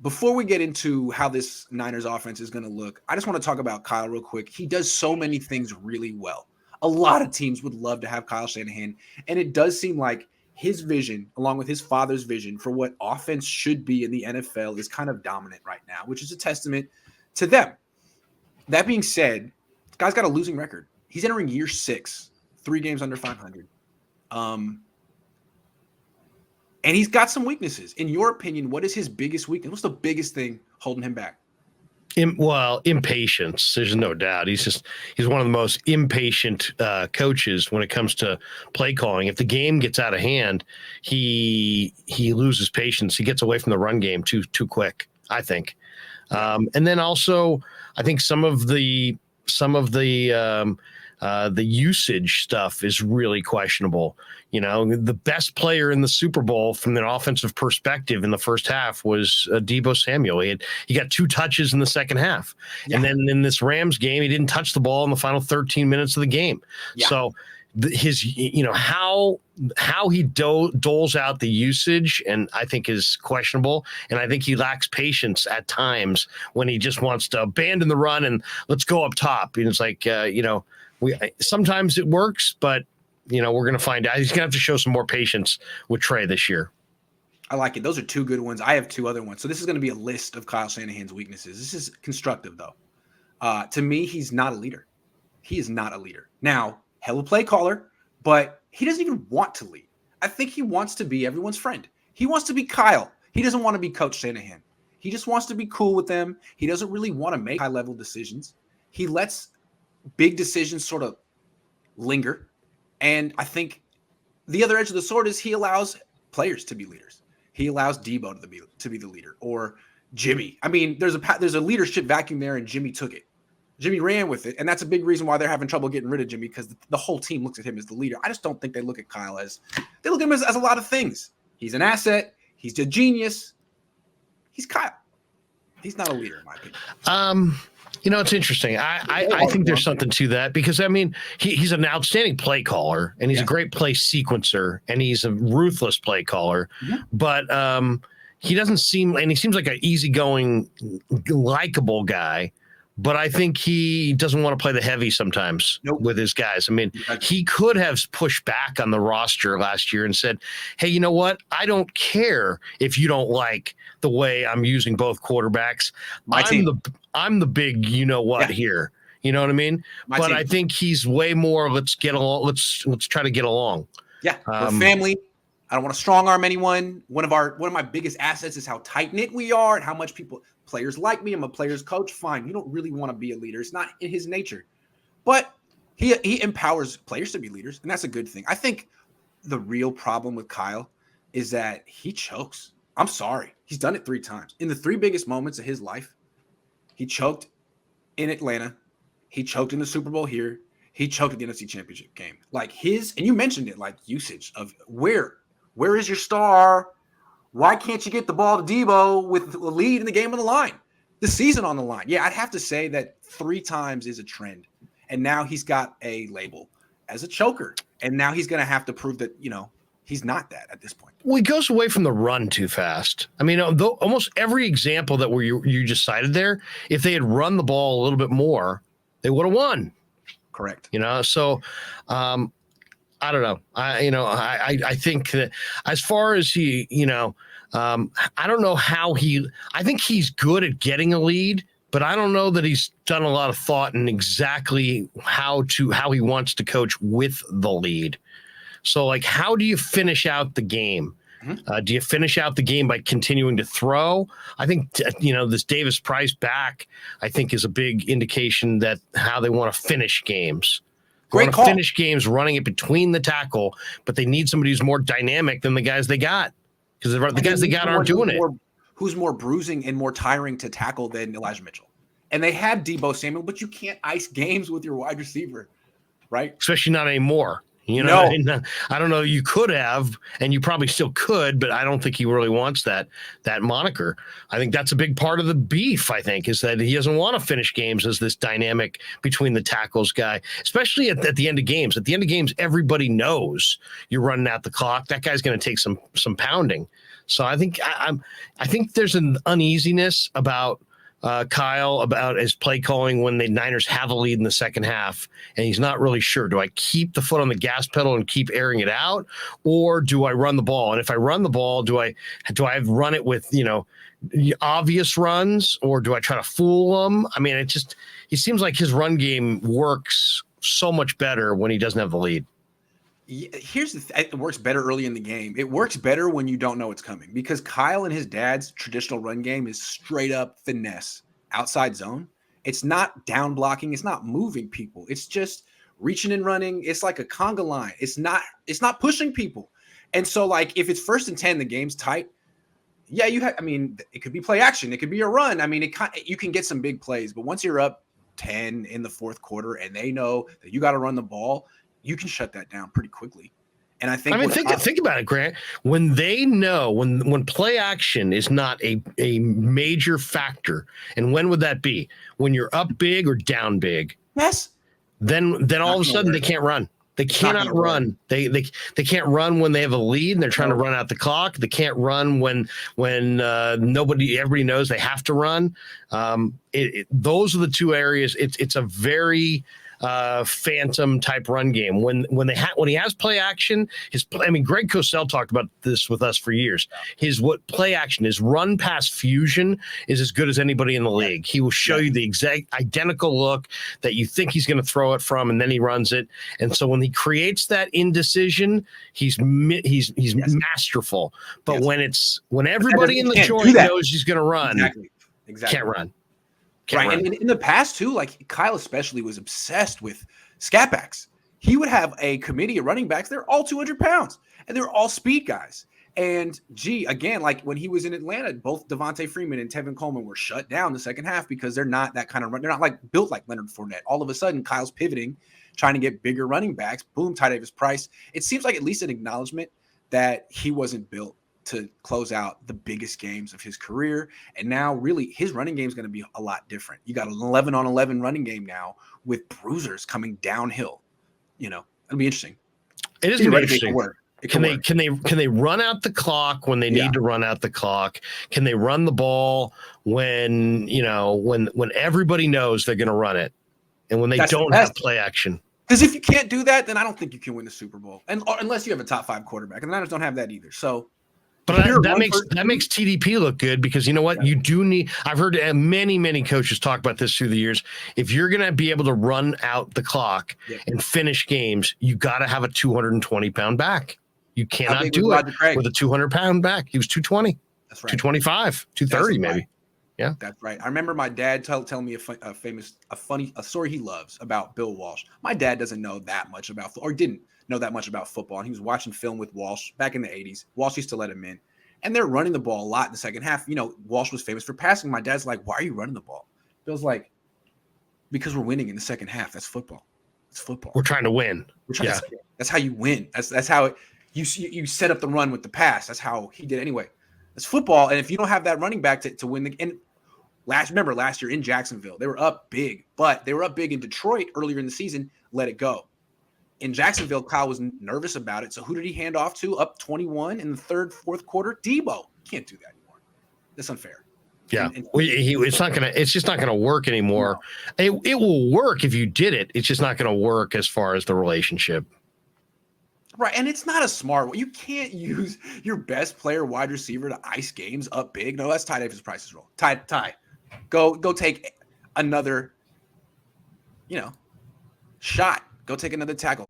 Before we get into how this Niners offense is going to look, I just want to talk about Kyle real quick. He does so many things really well. A lot of teams would love to have Kyle Shanahan, and it does seem like his vision, along with his father's vision for what offense should be in the NFL, is kind of dominant right now, which is a testament to them. That being said, this guy's got a losing record. He's entering year 6, 3 games under 500. And he's got some weaknesses. In your opinion, what is his biggest weakness? What's the biggest thing holding him back? Impatience. There's no doubt. He's one of the most impatient coaches when it comes to play calling. If the game gets out of hand, he loses patience. He gets away from the run game too quick, I think. And then also, I think some of the usage stuff is really questionable. You know, the best player in the Super Bowl from an offensive perspective in the first half was Deebo Samuel. He got 2 touches in the second half. Yeah. And then in this Rams game, he didn't touch the ball in the final 13 minutes of the game. Yeah. So how he doles out the usage, and I think is questionable. And I think he lacks patience at times when he just wants to abandon the run and let's go up top. And it's like, sometimes it works, but we're going to find out. He's going to have to show some more patience with Trey this year. I like it. Those are 2 good ones. I have 2 other ones. So this is going to be a list of Kyle Shanahan's weaknesses. This is constructive, though. To me, he's not a leader. He is not a leader. Now, hell of a play caller, but he doesn't even want to lead. I think he wants to be everyone's friend. He wants to be Kyle. He doesn't want to be Coach Shanahan. He just wants to be cool with them. He doesn't really want to make high-level decisions. He lets big decisions sort of linger. And I think the other edge of the sword is he allows players to be leaders. He allows Deebo to be the leader, or Jimmy. I mean, there's a leadership vacuum there, and Jimmy took it. Jimmy ran with it, and that's a big reason why they're having trouble getting rid of Jimmy, because the whole team looks at him as the leader. I just don't think they look at Kyle they look at him as a lot of things. He's an asset. He's a genius. He's Kyle. He's not a leader, in my opinion. It's interesting. I think there's something to that, because, I mean, he's an outstanding play caller, and he's a great play sequencer, and he's a ruthless play caller. Mm-hmm. But he doesn't seem – and he seems like an easygoing, likable guy. But I think he doesn't want to play the heavy sometimes with his guys. I mean, he could have pushed back on the roster last year and said, hey, you know what? I don't care if you don't like the way I'm using both quarterbacks. I'm the big here. You know what I mean? I think he's way more, let's get along. Let's try to get along. Yeah, we're family. I don't want to strong arm anyone. One of my biggest assets is how tight knit we are and how much players like me. I'm a player's coach. Fine. You don't really want to be a leader. It's not in his nature, but he empowers players to be leaders, and that's a good thing. I think the real problem with Kyle is that he chokes. I'm sorry. He's done it 3 times. In the 3 biggest moments of his life, he choked in Atlanta. He choked in the Super Bowl here. He choked at the NFC Championship game. Like and you mentioned it, like usage of where is your star? Why can't you get the ball to Deebo with a lead in the game on the line? The season on the line. Yeah, I'd have to say that 3 times is a trend. And now he's got a label as a choker. And now he's going to have to prove that, he's not that at this point. Well, he goes away from the run too fast. I mean, almost every example that you just cited there, if they had run the ball a little bit more, they would have won. Correct. So I don't know. I think that as far as he, I don't know how I think he's good at getting a lead, but I don't know that he's done a lot of thought in exactly how he wants to coach with the lead. So, like, how do you finish out the game? Mm-hmm. Do you finish out the game by continuing to throw? I think, this Davis Price back, I think, is a big indication that how they want to finish games. Great call. Finish games running it between the tackle, but they need somebody who's more dynamic than the guys they got, because the guys they got aren't doing it. Who's more bruising and more tiring to tackle than Elijah Mitchell? And they had Deebo Samuel, but you can't ice games with your wide receiver, right? Especially not anymore. You know, No. I don't know. You could have, and you probably still could, but I don't think he really wants that moniker. I think that's a big part of the beef. I think is that he doesn't want to finish games as this dynamic between the tackles guy, especially at the end of games. At the end of games, everybody knows you're running out the clock. That guy's going to take some pounding. So I think I think there's an uneasiness about Kyle about his play calling when the Niners have a lead in the second half, and he's not really sure. Do I keep the foot on the gas pedal and keep airing it out, or do I run the ball? And if I run the ball, do I run it with obvious runs, or do I try to fool them? I mean, it seems like his run game works so much better when he doesn't have the lead. Here's the it works better early in the game. It works better when you don't know it's coming, because Kyle and his dad's traditional run game is straight up finesse, outside zone. It's not down blocking. It's not moving people. It's just reaching and running. It's like a conga line. It's not pushing people. And so, like, if it's 1st and 10, the game's tight. Yeah, it could be play action. It could be a run. I mean, you can get some big plays, but once you're up 10 in the fourth quarter and they know that you got to run the ball, you can shut that down pretty quickly. And I think think about it, Grant. When they know when play action is not a major factor, and when would that be? When you're up big or down big? Yes. Then all of a sudden they can't run. They cannot run. They can't run when they have a lead and they're trying to run out the clock. They can't run when everybody knows they have to run. Those are the two areas. It's a very phantom type run game. When he has play action, Greg Cosell talked about this with us for years. His play action, his run pass fusion is as good as anybody in the league. He will show you the exact identical look that you think he's going to throw it from, and then he runs it. And so when he creates that indecision, he's masterful. But when everybody in the joint knows he's going to run, exactly. Can't run. Right. And in the past, too, like Kyle especially was obsessed with scat backs. He would have a committee of running backs. They're all 200 pounds, and they're all speed guys. And, again, like when he was in Atlanta, both Devontae Freeman and Tevin Coleman were shut down the second half because they're not that kind of run. They're not like built like Leonard Fournette. All of a sudden, Kyle's pivoting, trying to get bigger running backs. Boom, Ty Davis Price. It seems like at least an acknowledgement that he wasn't built to close out the biggest games of his career. And now really his running game is going to be a lot different. You got an 11-on-11 running game now with bruisers coming downhill. It'll be interesting. It is interesting. Can they run out the clock when they need to run out the clock? Can they run the ball when everybody knows they're going to run it and when they don't have play action? Because if you can't do that, then I don't think you can win the Super Bowl, unless you have a top 5 quarterback. And the Niners don't have that either. So, but that makes TDP look good, because you know what? You do need – I've heard many coaches talk about this through the years. If you're going to be able to run out the clock and finish games, you got to have a 220-pound back. You cannot do it with a 200-pound back. He was 220. That's right. 225, 230 maybe. Right. Yeah, that's right. I remember my dad telling me a story he loves about Bill Walsh. My dad doesn't know that much about or didn't know that much about football, and he was watching film with Walsh back in the 80s. Walsh used to let him in, and they're running the ball a lot in the second half. Walsh was famous for passing. My dad's like, "Why are you running the ball?" Bill's like, "Because we're winning in the second half. That's football. It's football. We're trying to win. That's how you win. That's how you set up the run with the pass. That's how he did anyway. It's football, and if you don't have that running back to win the and last year in Jacksonville, they were up big, but they were up big in Detroit earlier in the season. Let it go. In Jacksonville, Kyle was nervous about it. So who did he hand off to up 21 in the third, fourth quarter? Debo. Can't do that anymore. That's unfair. Yeah, it's just not gonna work anymore. No. It will work if you did it. It's just not gonna work as far as the relationship. Right, and it's not a smart one. You can't use your best player, wide receiver, to ice games up big. No, that's Ty Davis Price's role. Ty, go take another, shot. Go take another tackle.